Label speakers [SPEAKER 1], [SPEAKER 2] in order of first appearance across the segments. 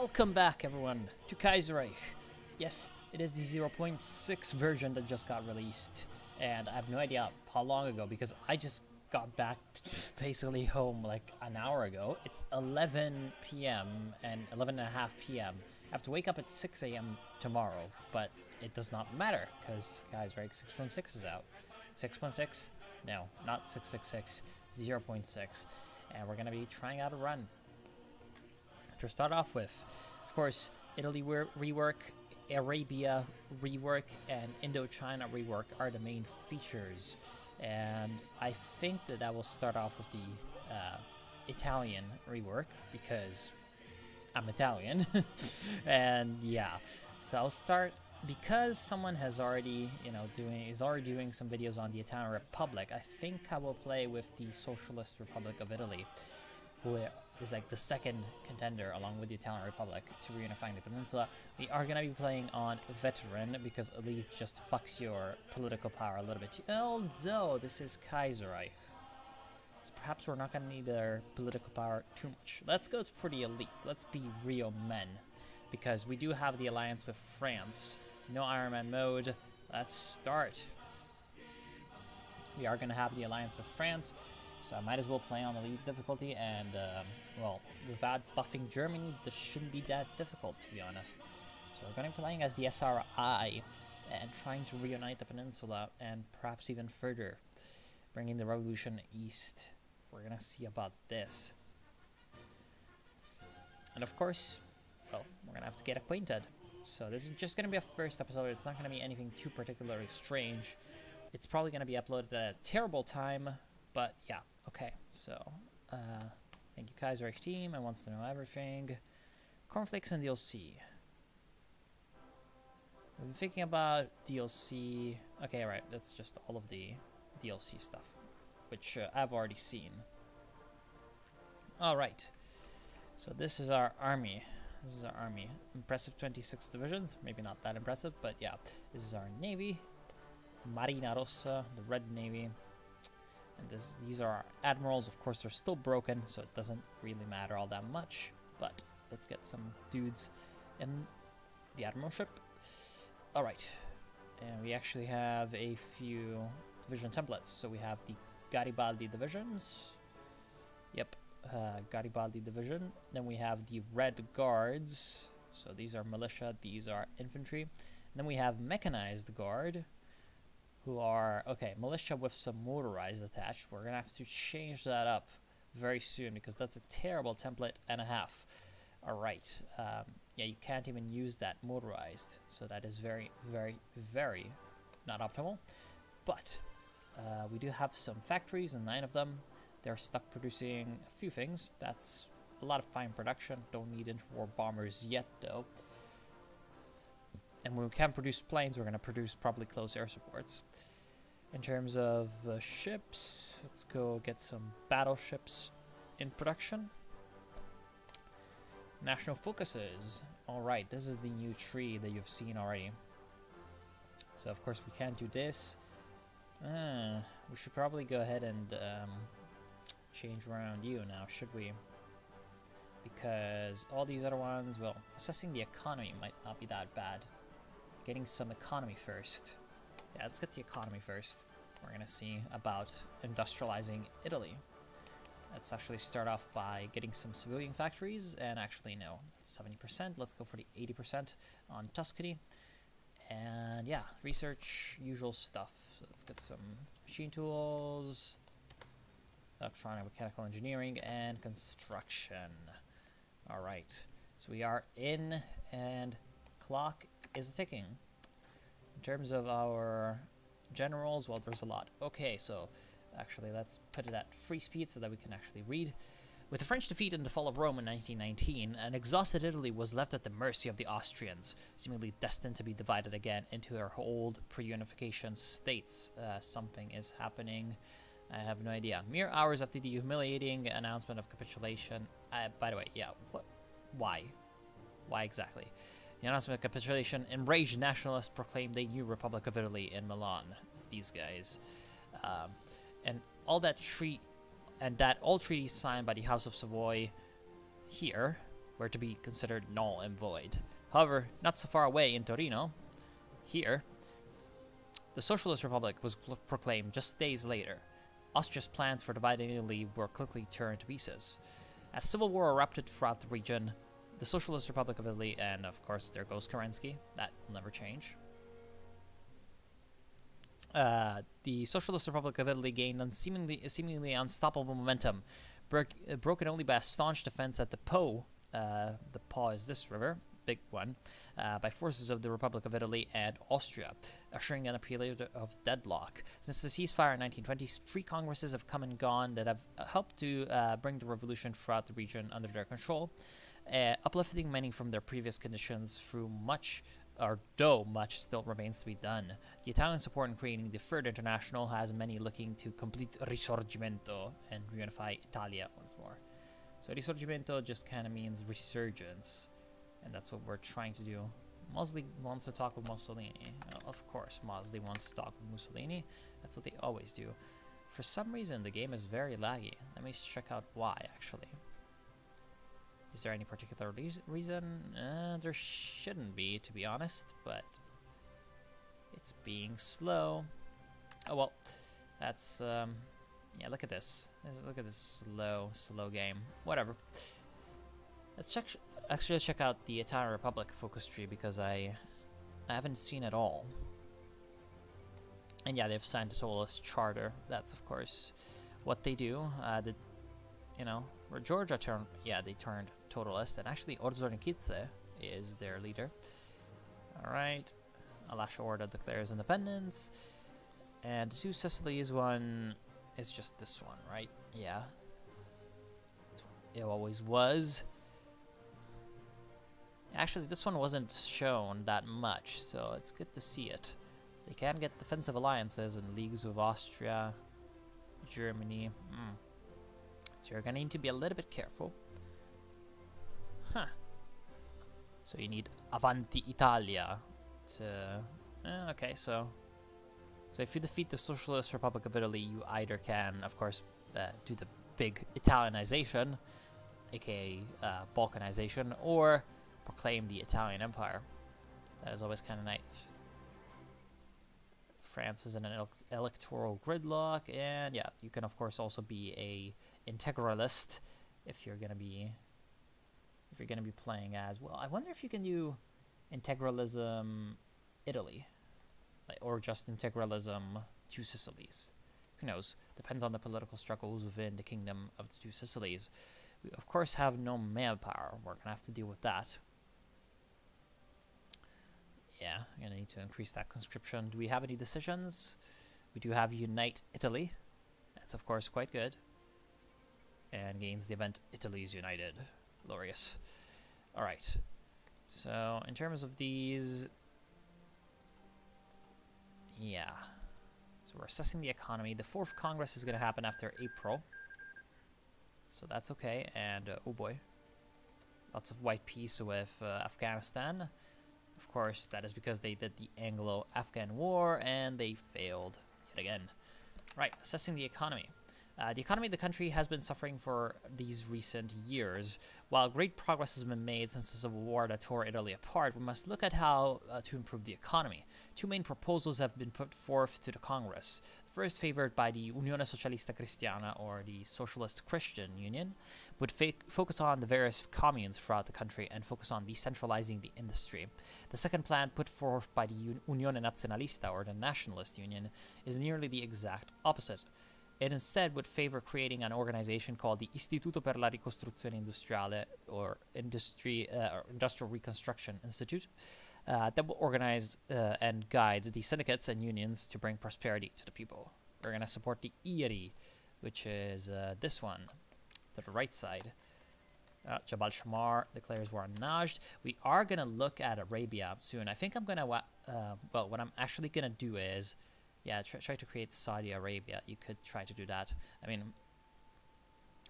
[SPEAKER 1] Welcome back, everyone, to Kaiserreich. Yes, it is the 0.6 version that just got released, and I have no idea how long ago because I just got back basically home like an hour ago. It's 11 p.m. and 11:30 p.m. I have to wake up at 6 a.m. tomorrow, but it does not matter because Kaiserreich 6.6 is out. 6.6? No, not 666, 0.6. And we're going to be trying out a run. To start off with, of course, Italy rework, Arabia rework, and Indochina rework are the main features. And I think that I will start off with the Italian rework because I'm Italian. And yeah, so I'll start because someone has already, is already doing some videos on the Italian Republic. I think I will play with the Socialist Republic of Italy, who is like the second contender along with the Italian Republic to reunifying the peninsula. We are going to be playing on Veteran because Elite just fucks your political power a little bit. Although this is Kaiserreich, so perhaps we're not going to need their political power too much. Let's go for the Elite. Let's be real men because we do have the alliance with France. No Iron Man mode. Let's start. We are going to have the alliance with France. So I might as well play on Elite difficulty, and, well, without buffing Germany, this shouldn't be that difficult, to be honest. So we're going to be playing as the SRI, and trying to reunite the peninsula, and perhaps even further, bringing the revolution east. We're going to see about this. And of course, well, we're going to have to get acquainted. So this is just going to be a first episode. It's not going to be anything too particularly strange. It's probably going to be uploaded at a terrible time. But yeah, okay, so thank you Kaiserreich team, I wants to know everything. Cornflakes and DLC. I've been thinking about DLC, okay, right, that's just all of the DLC stuff, which I've already seen. Alright, so this is our army. Impressive 26 divisions, maybe not that impressive, but yeah, this is our navy. Marina Rossa, the red navy. And these are our admirals. Of course, they're still broken, so it doesn't really matter all that much. But let's get some dudes in the admiralship. All right, and we actually have a few division templates. So we have the Garibaldi divisions. Yep, Garibaldi division. Then we have the Red Guards. So these are militia. These are infantry. And then we have mechanized guard, who are, okay, militia with some motorized attached. We're going to have to change that up very soon because that's a terrible template and a half. All right. Yeah, you can't even use that motorized. So that is very, very, very not optimal. But we do have some factories, and 9 of them. They're stuck producing a few things. That's a lot of fine production. Don't need interwar bombers yet, though. And when we can produce planes, we're going to produce probably close air supports. In terms of ships, let's go get some battleships in production. National focuses. Alright, this is the new tree that you've seen already. So of course we can't do this. We should probably go ahead and change around you now, should we? Because all these other ones, well, assessing the economy might not be that bad. Getting some economy first. Yeah, let's get the economy first. We're going to see about industrializing Italy. Let's actually start off by getting some civilian factories. And actually, no, it's 70%. Let's go for the 80% on Tuscany. And yeah, research, usual stuff. So let's get some machine tools, electronic mechanical engineering, and construction. All right, so we are in, and clock is ticking. In terms of our generals, well, there's a lot. Okay, so actually let's put it at free speed so that we can actually read. With the French defeat in the fall of Rome in 1919, an exhausted Italy was left at the mercy of the Austrians, seemingly destined to be divided again into their old pre-unification states. Something is happening. I have no idea. Mere hours after the humiliating announcement of capitulation. By the way, yeah, what? Why? Why exactly? The announcement of capitulation, enraged nationalists proclaimed a new Republic of Italy in Milan. It's these guys. And all that all treaties signed by the House of Savoy here were to be considered null and void. However, not so far away in Torino, here, the Socialist Republic was proclaimed just days later. Austria's plans for dividing Italy were quickly turned to pieces. As civil war erupted throughout the region, the Socialist Republic of Italy, and of course there goes Kerensky, that will never change. The Socialist Republic of Italy gained seemingly unstoppable momentum, broken only by a staunch defense at the Po. The Po is this river, big one, by forces of the Republic of Italy and Austria, ushering in a period of deadlock. Since the ceasefire in 1920, free congresses have come and gone that have helped to bring the revolution throughout the region under their control, uplifting many from their previous conditions through much, or though much still remains to be done. The Italian support in creating the Third International has many looking to complete Risorgimento and reunify Italia once more. So Risorgimento just kind of means resurgence, and that's what we're trying to do. Mosley wants to talk with Mussolini. Of course, Mosley wants to talk with Mussolini. That's what they always do. For some reason, the game is very laggy. Let me check out why, actually. Is there any particular reason? There shouldn't be, to be honest, but it's being slow. Oh well, that's yeah. Look at this. Look at this slow game. Whatever. Let's actually check out the Italian Republic focus tree because I haven't seen it all. And yeah, they've signed the Socialist Charter. That's of course what they do. You know, where Georgia turned, yeah, they turned totalist, and actually Orzonikidze is their leader. Alright, Alasha Orda declares independence, and the Two Sicilies one is just this one, right? Yeah. It always was. Actually, this one wasn't shown that much, so it's good to see it. They can get defensive alliances and leagues with Austria, Germany. So you're gonna need to be a little bit careful. Huh. So you need Avanti Italia to... okay, so if you defeat the Socialist Republic of Italy, you either can, of course, do the big Italianization, aka Balkanization, or proclaim the Italian Empire. That is always kind of nice. France is in an electoral gridlock, and yeah, you can of course also be a integralist if you're gonna be playing as well. I wonder if you can do integralism Italy, or just integralism Two Sicilies. Who knows? Depends on the political struggles within the Kingdom of the Two Sicilies. We of course have no manpower. We're gonna have to deal with that. Yeah, I'm gonna need to increase that conscription. Do we have any decisions? We do have Unite Italy. That's of course quite good. And gains the event Italy is United. Glorious. Alright. So in terms of these, yeah. So we're assessing the economy. The 4th Congress is gonna happen after April. So that's okay. And oh boy. Lots of white peace with Afghanistan. Of course, that is because they did the Anglo-Afghan War, and they failed yet again. Right, assessing the economy. The economy of the country has been suffering for these recent years. While great progress has been made since the Civil War that tore Italy apart, we must look at how to improve the economy. 2 main proposals have been put forth to the Congress. First, favored by the Unione Socialista Cristiana, or the Socialist Christian Union, would focus on the various communes throughout the country and focus on decentralizing the industry. The second plan, put forth by the Unione Nazionalista, or the Nationalist Union, is nearly the exact opposite. It instead would favor creating an organization called the Istituto per la Ricostruzione Industriale, or Industrial Reconstruction Institute, that will organize and guide the syndicates and unions to bring prosperity to the people. We're going to support the IRI, which is this one, to the right side. Jabal Shamar declares war on Najd. We are going to look at Arabia soon. I think I'm going to, well, what I'm actually going to do is, yeah, try to create Saudi Arabia. You could try to do that. I mean,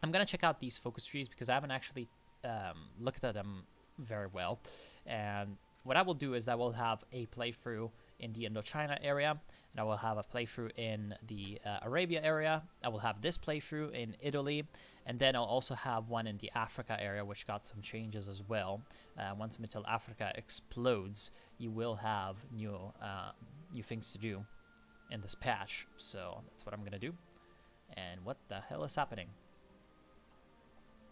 [SPEAKER 1] I'm going to check out these focus trees because I haven't actually looked at them very well. And what I will do is I will have a playthrough in the Indochina area, and I will have a playthrough in the Arabia area. I will have this playthrough in Italy, and then I'll also have one in the Africa area, which got some changes as well. Once Middle Africa explodes, you will have new things to do in this patch, so that's what I'm gonna do. And what the hell is happening?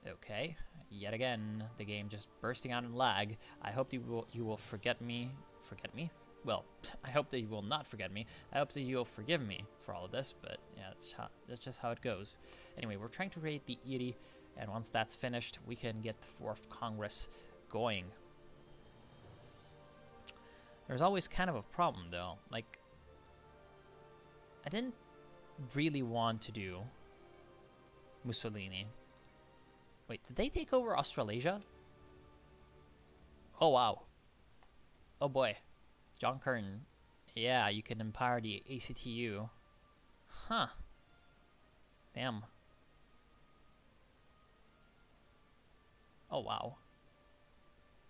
[SPEAKER 1] Okay, yet again, the game just bursting out in lag. I hope you will forget me. Forget me? Well, I hope that you will not forget me. I hope that you will forgive me for all of this, but yeah, that's just how it goes. Anyway, we're trying to create the IRI, and once that's finished, we can get the 4th Congress going. There's always kind of a problem, though. Like, I didn't really want to do Mussolini. Wait, did they take over Australasia? Oh, wow. Oh, boy. John Curtin. Yeah, you can empower the ACTU. Huh. Damn. Oh, wow.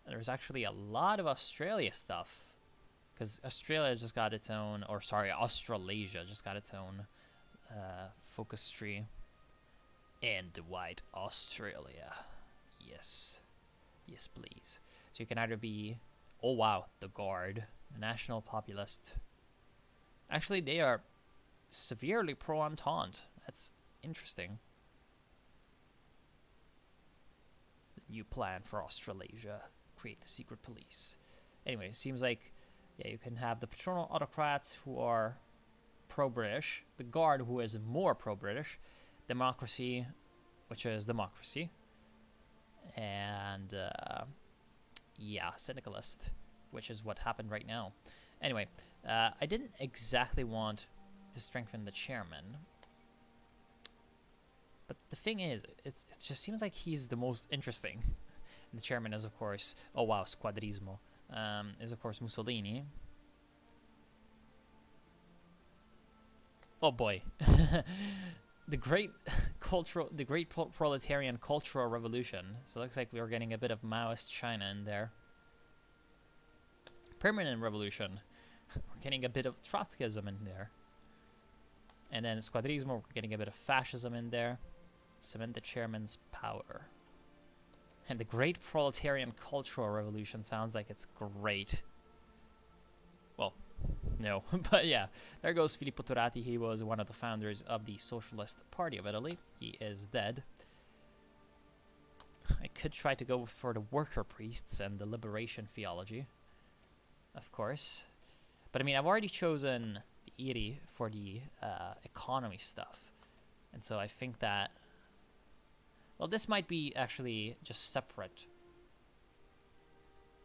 [SPEAKER 1] There's actually a lot of Australia stuff. Because Australia just got its own, or sorry, Australasia just got its own focus tree. And white Australia. Yes. Yes, please. So you can either be, oh wow, the Guard, the National Populist. Actually, they are severely pro-Entente. That's interesting. The new plan for Australasia. Create the secret police. Anyway, it seems like, yeah, you can have the patronal autocrats who are pro-British, the Guard who is more pro-British, democracy, which is democracy, and yeah, syndicalist, which is what happened right now. Anyway, I didn't exactly want to strengthen the chairman, but the thing is, it just seems like he's the most interesting. And the chairman is, of course, oh wow, Squadrismo, is of course Mussolini. Oh boy. The great proletarian cultural revolution. So it looks like we are getting a bit of Maoist China in there. Permanent revolution. We're getting a bit of Trotskyism in there. And then Squadrismo, we're getting a bit of fascism in there. Cement the chairman's power. And the great proletarian cultural revolution sounds like it's great. Well, no, but yeah, there goes Filippo Turati. He was one of the founders of the Socialist Party of Italy. He is dead. I could try to go for the worker priests and the liberation theology, of course. But I mean, I've already chosen the IRI for the economy stuff. And so I think that, well, this might be actually just separate.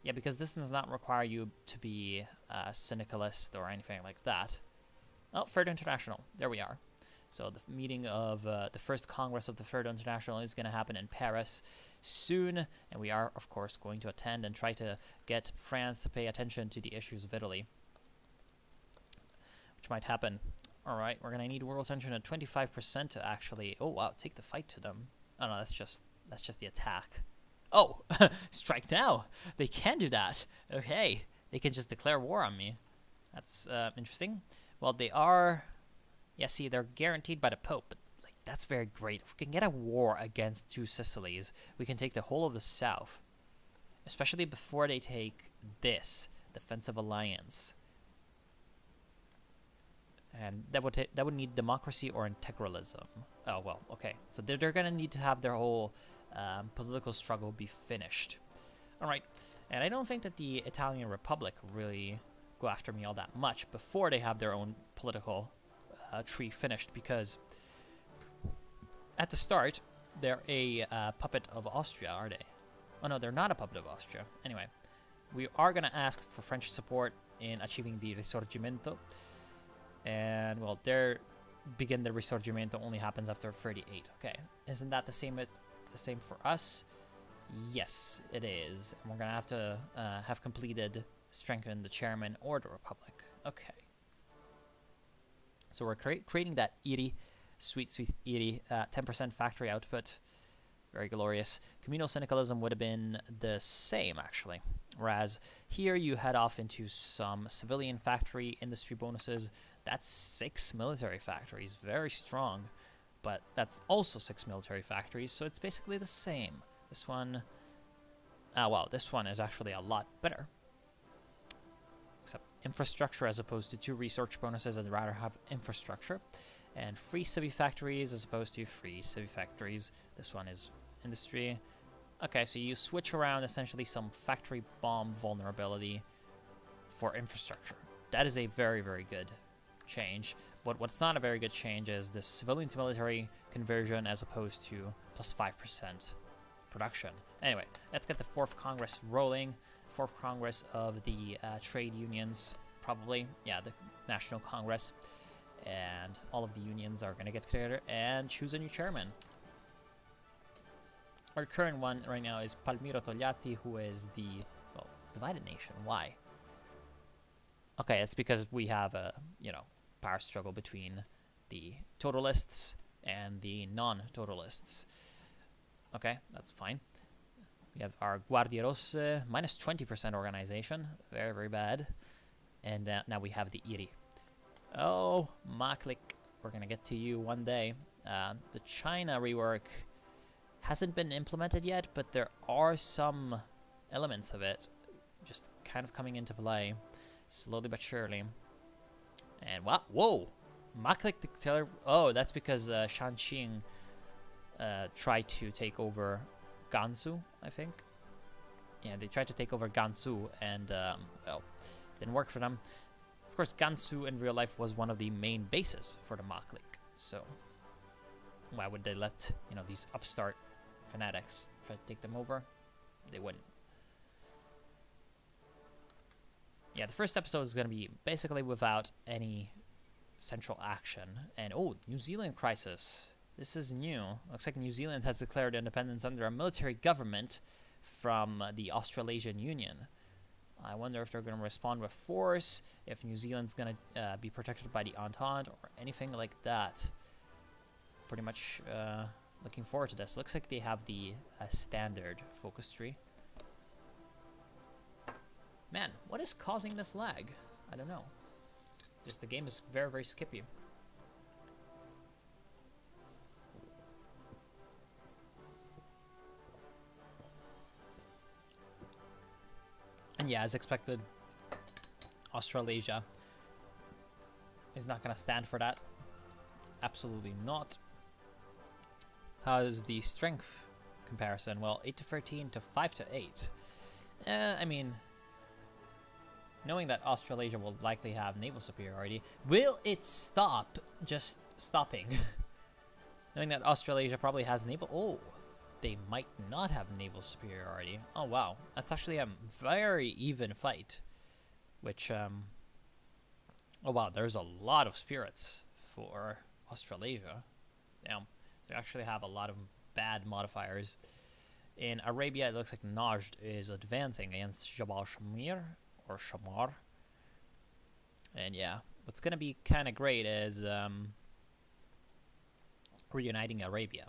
[SPEAKER 1] Yeah, because this does not require you to be a syndicalist or anything like that. Oh, Third International. There we are. So the meeting of the first Congress of the Third International is going to happen in Paris soon. And we are, of course, going to attend and try to get France to pay attention to the issues of Italy. Which might happen. All right, we're going to need world attention at 25% to actually... Oh, wow, take the fight to them. Oh, no, that's just the attack. Oh, strike now. They can do that. Okay. They can just declare war on me. That's interesting. Well, they are... Yeah, see, they're guaranteed by the Pope. But, like, that's very great. If we can get a war against 2 Sicilies, we can take the whole of the south. Especially before they take this defensive alliance. And that would need democracy or integralism. Oh, well, okay. So they're going to need to have their whole... political struggle be finished. Alright, and I don't think that the Italian Republic really go after me all that much before they have their own political tree finished, because at the start, they're a puppet of Austria, are they? Oh no, they're not a puppet of Austria. Anyway, we are going to ask for French support in achieving the Risorgimento, and well, their begin the Risorgimento only happens after 38. Okay, isn't that the same for us? Yes, it is. And we're gonna have to have completed strengthen the chairman or the republic. Okay. So we're creating that IRI, sweet IRI, 10% factory output. Very glorious. Communal syndicalism would have been the same, actually. Whereas here you head off into some civilian factory industry bonuses. That's 6 military factories, very strong. But that's also 6 military factories, so it's basically the same. This one, well, this one is actually a lot better. Except infrastructure as opposed to 2 research bonuses, I'd rather have infrastructure. And free civvy factories as opposed to free civvy factories. This one is industry. Okay, so you switch around essentially some factory bomb vulnerability for infrastructure. That is a very, very good change. But what's not a very good change is the civilian to military conversion as opposed to plus 5% production. Anyway, let's get the 4th Congress rolling. 4th Congress of the trade unions, probably. Yeah, the National Congress. And all of the unions are going to get together and choose a new chairman. Our current one right now is Palmiro Togliatti, who is the, well, divided nation. Why? Okay, it's because we have a, you know, power struggle between the totalists and the non-totalists. Okay, that's fine. We have our Guardie Rosse, minus 20% organization. Very, very bad. And now we have the IRI. Oh, Maklik, we're going to get to you one day. The China rework hasn't been implemented yet, but there are some elements of it just kind of coming into play, slowly but surely. And what? Whoa! Maklik declared. Oh, that's because Shanxing tried to take over Gansu, I think. Yeah, they tried to take over Gansu, and well, didn't work for them. Of course, Gansu in real life was one of the main bases for the Maklik, so why would they let, you know, these upstart fanatics try to take them over? They wouldn't. Yeah, the first episode is going to be basically without any central action. And oh, New Zealand crisis. This is new. Looks like New Zealand has declared independence under a military government from the Australasian Union. I wonder if they're going to respond with force, if New Zealand's going to be protected by the Entente, or anything like that. Pretty much looking forward to this. Looks like they have the standard focus tree. Man, what is causing this lag? I don't know. Just the game is very, very skippy. And yeah, as expected, Australasia is not going to stand for that. Absolutely not. How's the strength comparison? Well, 8 to 13 to 5 to 8. I mean, knowing that Australasia will likely have naval superiority, will it stop just stopping? Knowing that Australasia probably has naval... Oh, they might not have naval superiority. Oh, wow. That's actually a very even fight. Which, oh, wow, there's a lot of spirits for Australasia. Damn. They actually have a lot of bad modifiers. In Arabia, it looks like Najd is advancing against Jabal Shamir, or Shamar. And yeah, what's going to be kind of great is reuniting Arabia.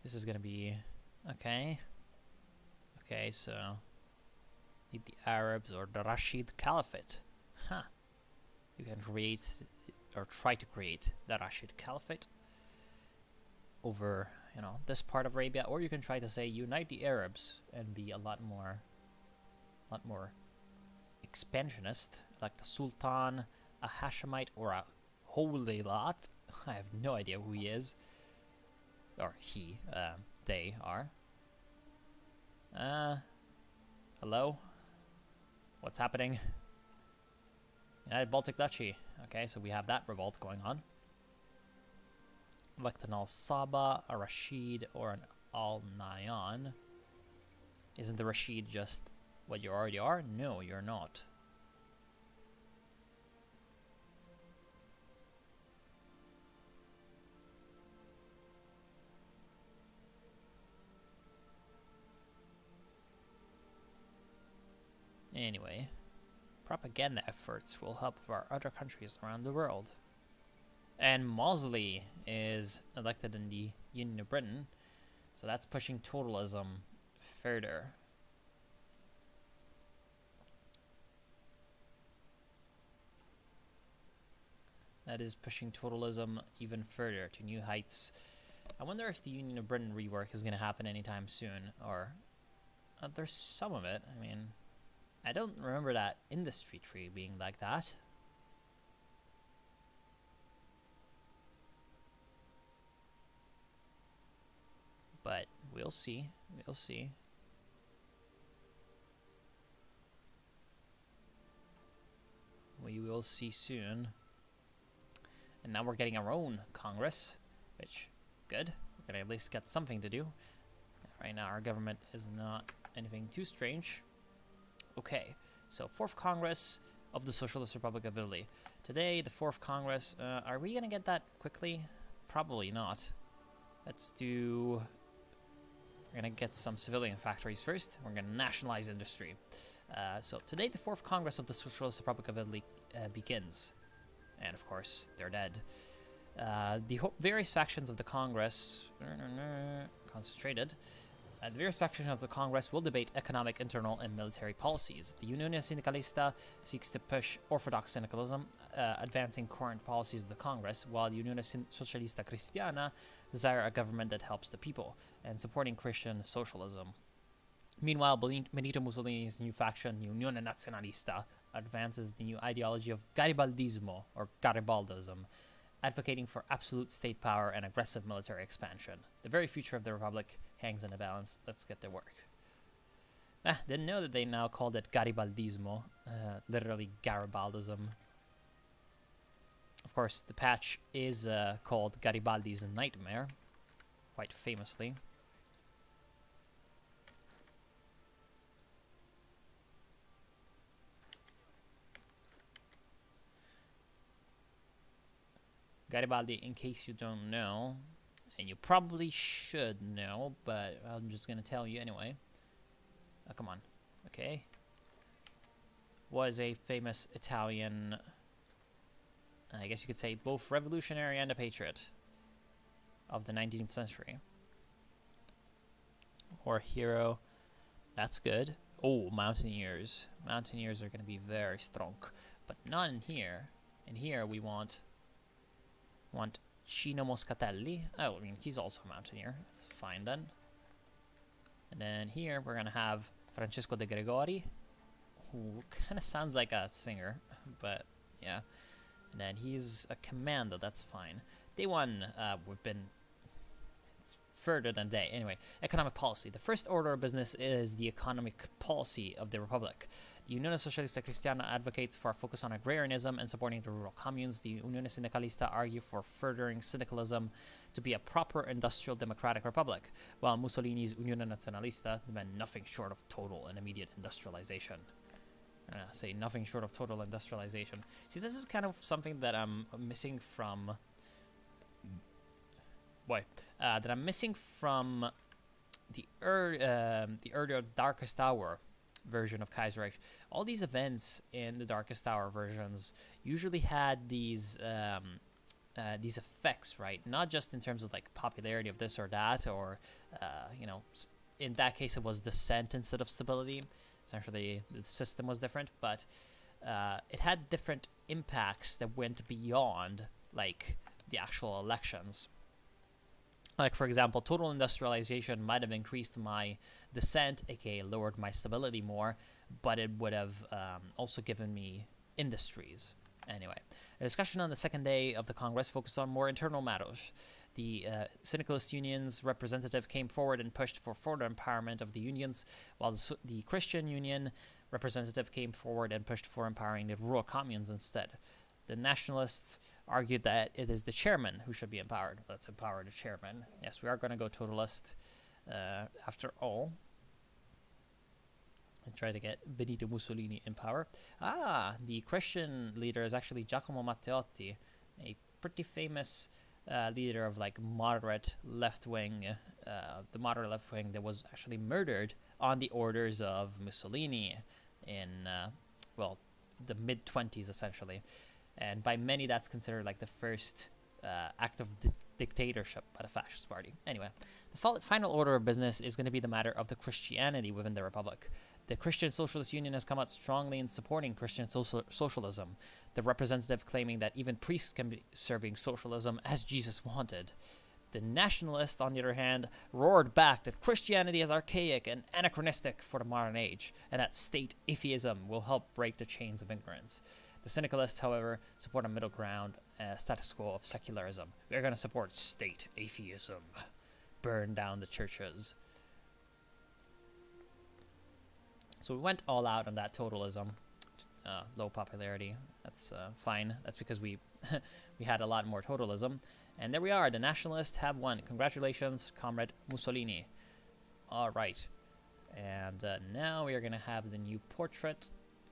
[SPEAKER 1] This is going to be... Okay. Okay, so... Need the Arabs or the Rashid Caliphate. Huh. You can create, or try to create, the Rashid Caliphate over, you know, this part of Arabia, or you can try to say unite the Arabs and be a lot more expansionist, like the Sultan, a Hashemite, or a holy lot. I have no idea who he is, or he, they are. Hello? What's happening? United Baltic Duchy. Okay, so we have that revolt going on. Elect an Al-Saba, a Rashid, or an Al-Nayan. Isn't the Rashid just what you already are? No, you're not. Anyway, propaganda efforts will help our other countries around the world. And Mosley is elected in the Union of Britain, so that's pushing totalism further. that is pushing totalism even further to new heights. I wonder if the Union of Britain rework is going to happen anytime soon, or there's some of it. I mean, I don't remember that industry tree being like that. But we'll see. We'll see. We will see soon. And now we're getting our own Congress, which, good. We're going to at least get something to do. Right now, our government is not anything too strange. Okay, so 4th Congress of the Socialist Republic of Italy. Today, the 4th Congress, are we going to get that quickly? Probably not. Let's do... We're going to get some civilian factories first. We're going to nationalize industry. So today, the 4th Congress of the Socialist Republic of Italy begins. And of course, they're dead. The various factions of the Congress, concentrated, the various factions of the Congress will debate economic, internal, and military policies. The Unione Sindicalista seeks to push orthodox syndicalism, advancing current policies of the Congress, while the Unione Socialista Cristiana desire a government that helps the people, and supporting Christian socialism. Meanwhile, Benito Mussolini's new faction, the Unione Nazionalista, advances the new ideology of Garibaldismo, or Garibaldism, advocating for absolute state power and aggressive military expansion. The very future of the Republic hangs in the balance. Let's get to work. Didn't know that they now called it Garibaldismo, literally Garibaldism. Of course, the patch is called Garibaldi's Nightmare, quite famously. Garibaldi, in case you don't know, and you probably should know, but I'm just going to tell you anyway. Oh, come on. Okay. Was a famous Italian, I guess you could say, both revolutionary and a patriot of the 19th century. Or hero. That's good. Oh, mountaineers. Mountaineers are going to be very strong. But not in here. In here we want Cino Moscatelli. Oh, I mean, he's also a mountaineer. That's fine then. And then here we're going to have Francesco de Gregori, who kind of sounds like a singer, but yeah. And then he's a commander. That's fine. Day one, we've been further than day. Anyway, economic policy. The first order of business is the economic policy of the Republic. The Unione Socialista Cristiana advocates for a focus on agrarianism and supporting the rural communes. The Unione Sindicalista argue for furthering syndicalism to be a proper industrial democratic republic, while Mussolini's Unione Nazionalista demand nothing short of total and immediate industrialization. Say nothing short of total industrialization. See, this is kind of something that I'm missing from... that I'm missing from the earlier Darkest Hour version of Kaiserreich. All these events in the Darkest Hour versions usually had these effects, right? Not just in terms of like popularity of this or that, or you know, in that case it was descent instead of stability. Essentially, the system was different, but it had different impacts that went beyond like the actual elections. Like, for example, total industrialization might have increased my descent, aka lowered my stability more, but it would have also given me industries. Anyway, the discussion on the second day of the Congress focused on more internal matters. The syndicalist unions representative came forward and pushed for further empowerment of the unions, while the Christian union representative came forward and pushed for empowering the rural communes instead. The nationalists argued that it is the chairman who should be empowered. Let's empower the chairman. Yes, we are going to go totalist after all. And try to get Benito Mussolini in power. The Christian leader is actually Giacomo Matteotti, a pretty famous leader of like moderate left-wing, the moderate left-wing that was actually murdered on the orders of Mussolini in, well, the mid-20s essentially. And by many, that's considered like the first act of dictatorship by the fascist party. Anyway, the final order of business is going to be the matter of the Christianity within the Republic. The Christian Socialist Union has come out strongly in supporting Christian socialism, the representative claiming that even priests can be serving socialism as Jesus wanted. The Nationalists, on the other hand, roared back that Christianity is archaic and anachronistic for the modern age, and that state atheism will help break the chains of ignorance. The Syndicalists, however, support a middle ground status quo of secularism. They're going to support state atheism. Burn down the churches. So we went all out on that totalism. Low popularity. That's fine. That's because we we had a lot more totalism. And there we are. The Nationalists have won. Congratulations, Comrade Mussolini. All right. And now we are going to have the new portrait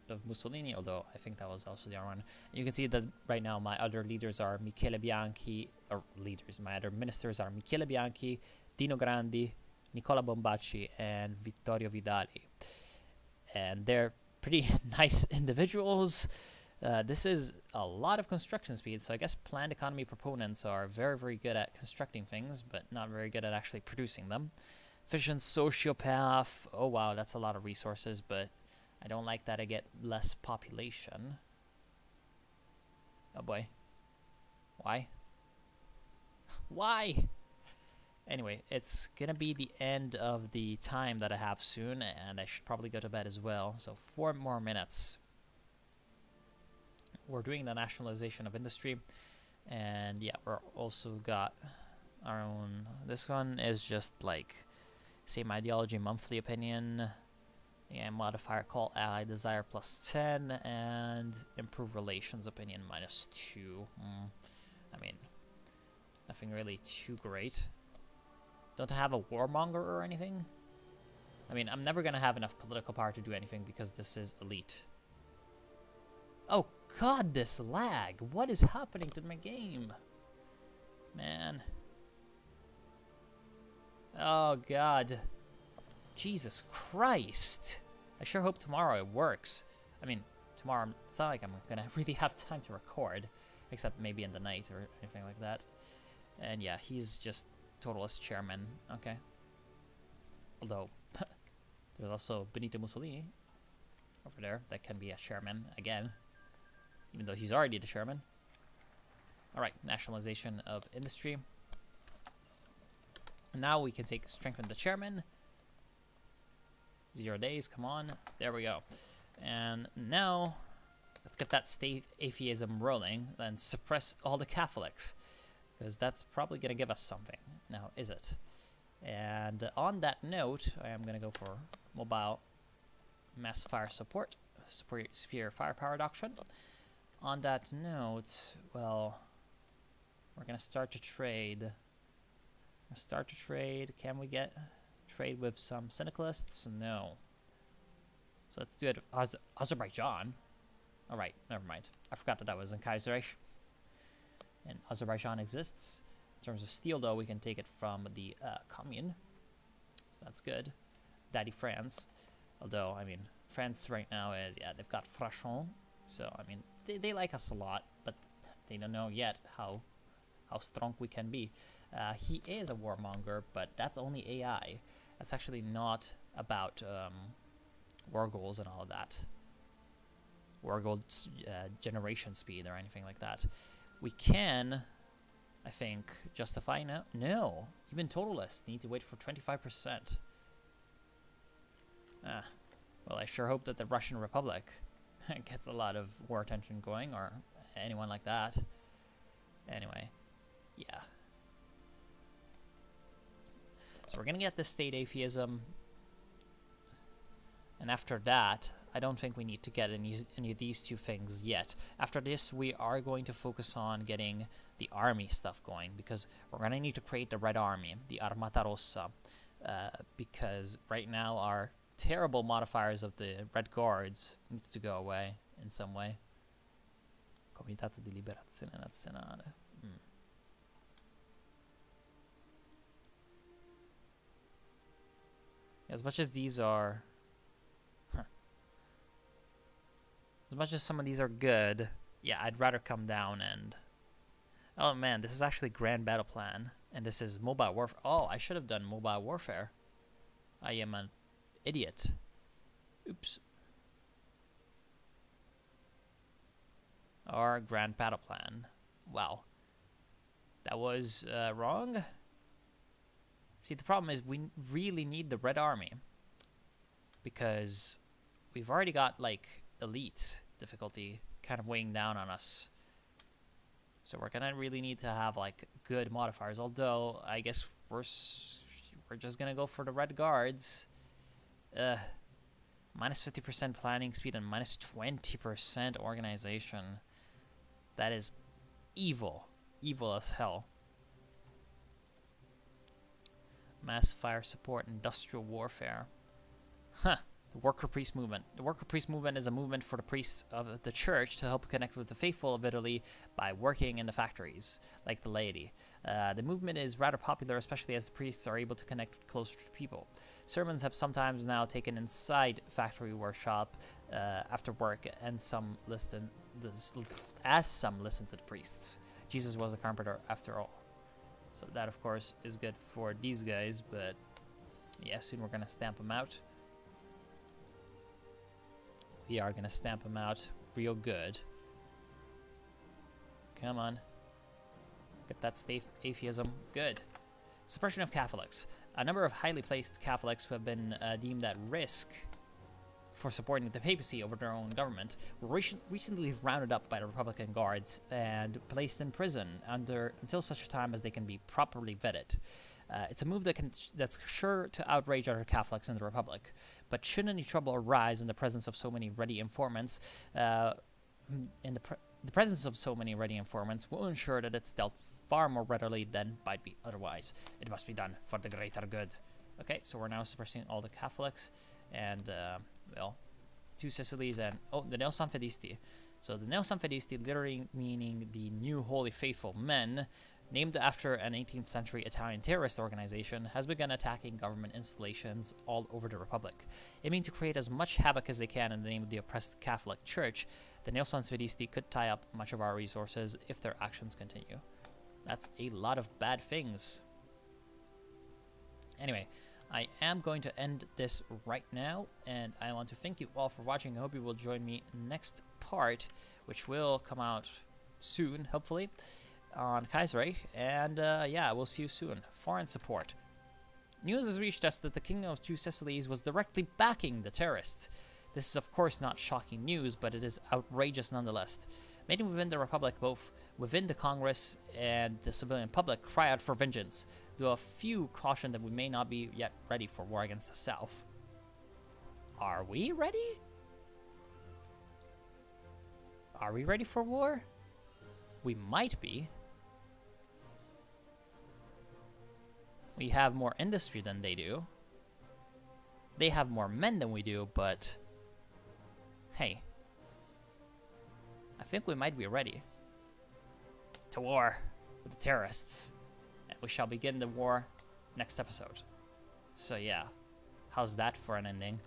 [SPEAKER 1] of Mussolini, although I think that was also the other one. And you can see that right now my other leaders are Michele Bianchi, or leaders, my other ministers are Michele Bianchi, Dino Grandi, Nicola Bombacci, and Vittorio Vidali. And they're pretty nice individuals. This is a lot of construction speed, so I guess planned economy proponents are very, very good at constructing things, but not very good at actually producing them. Efficient sociopath. Oh wow, that's a lot of resources, but I don't like that I get less population. Oh boy. Why? Why? Anyway, it's gonna be the end of the time that I have soon, and I should probably go to bed as well. So 4 more minutes. We're doing the nationalization of industry, and yeah, we're also got our own. This one is just like same ideology, monthly opinion, and modifier call ally desire +10, and improve relations opinion -2. I mean, nothing really too great. Don't I have a warmonger or anything? I mean, I'm never gonna have enough political power to do anything because this is elite. Oh god, this lag! What is happening to my game? Man. Oh god. Jesus Christ. I sure hope tomorrow it works. I mean, tomorrow, it's not like I'm gonna really have time to record, except maybe in the night or anything like that. And yeah, he's just totalist chairman. Okay. Although, there's also Benito Mussolini over there that can be a chairman again, even though he's already the chairman. Alright, nationalization of industry. Now we can strengthen the chairman. 0 days, come on. There we go. And now, let's get that state atheism rolling, then suppress all the Catholics, because that's probably going to give us something. Now, is it? And on that note, I am going to go for mobile mass fire support, superior firepower doctrine. On that note, well, we're going to start to trade. Can we get trade with some syndicalists? No. So let's do it with Azerbaijan. Alright, never mind. I forgot that was in Kaiserreich. And Azerbaijan exists. In terms of steel, though, we can take it from the commune. So that's good. Daddy France. Although, I mean, France right now is, yeah, they've got Frachon. So, I mean, they like us a lot, but they don't know yet how strong we can be. He is a warmonger, but that's only AI. That's actually not about war goals and all of that. War goals, generation speed or anything like that. We can, I think, justify now. No, even totalists need to wait for 25%. Well, I sure hope that the Russian Republic gets a lot of war attention going, or anyone like that. Anyway, yeah. So we're gonna get the state atheism, and after that, I don't think we need to get any of these two things yet. After this, we are going to focus on getting the army stuff going, because we're gonna need to create the Red Army, the Armata Rossa, because right now our terrible modifiers of the Red Guards needs to go away in some way. Comitato di Liberazione Nazionale. As much as these are... As much as some of these are good, yeah, I'd rather come down and... Oh man, this is actually Grand Battle Plan. And this is Mobile Warfare. Oh, I should have done Mobile Warfare. I am an idiot. Oops. Our grand battle plan. Wow. That was wrong. See, the problem is we really need the Red Army. Because we've already got, like, elite difficulty kind of weighing down on us. So we're gonna really need to have, like, good modifiers. Although, I guess we're just gonna go for the Red Guards. Minus 50% planning speed and minus 20% organization. That is evil. Evil as hell. Mass fire support, industrial warfare. Huh. The worker priest movement. The worker priest movement is a movement for the priests of the church to help connect with the faithful of Italy by working in the factories, like the laity. The movement is rather popular, especially as the priests are able to connect closer to people. Sermons have sometimes now taken inside factory workshop after work, and some listen to the priests. Jesus was a carpenter after all. So that, of course, is good for these guys, but yeah, soon we're going to stamp them out. We are going to stamp them out real good. Come on. Get that atheism. Good. Suppression of Catholics. A number of highly placed Catholics who have been deemed at risk for supporting the papacy over their own government were recently rounded up by the Republican guards and placed in prison until such a time as they can be properly vetted. It's a move that's sure to outrage other Catholics in the Republic, but should any trouble arise in the presence of so many ready informants, the presence of so many ready informants will ensure that it's dealt far more readily than might be otherwise. It must be done for the greater good. Okay, so we're now suppressing all the Catholics, and, well, 2 Sicilies and, oh, the Neosanfedisti. So the Neosanfedisti, literally meaning the New Holy Faithful Men, named after an 18th century Italian terrorist organization, has begun attacking government installations all over the Republic. Aiming to create as much havoc as they can in the name of the oppressed Catholic Church, the Neosanfedisti could tie up much of our resources if their actions continue. That's a lot of bad things. Anyway, I am going to end this right now, and I want to thank you all for watching. I hope you will join me next part, which will come out soon, hopefully, on Kaiserreich, and yeah, we'll see you soon. Foreign support. News has reached us that the Kingdom of 2 Sicilies was directly backing the terrorists. This is of course not shocking news, but it is outrageous nonetheless. Many within the Republic, both within the Congress and the civilian public, cry out for vengeance, though a few caution that we may not be yet ready for war against the South. Are we ready? Are we ready for war? We might be. We have more industry than they do. They have more men than we do, but hey, I think we might be ready to war with the terrorists. And we shall begin the war next episode. So yeah, how's that for an ending?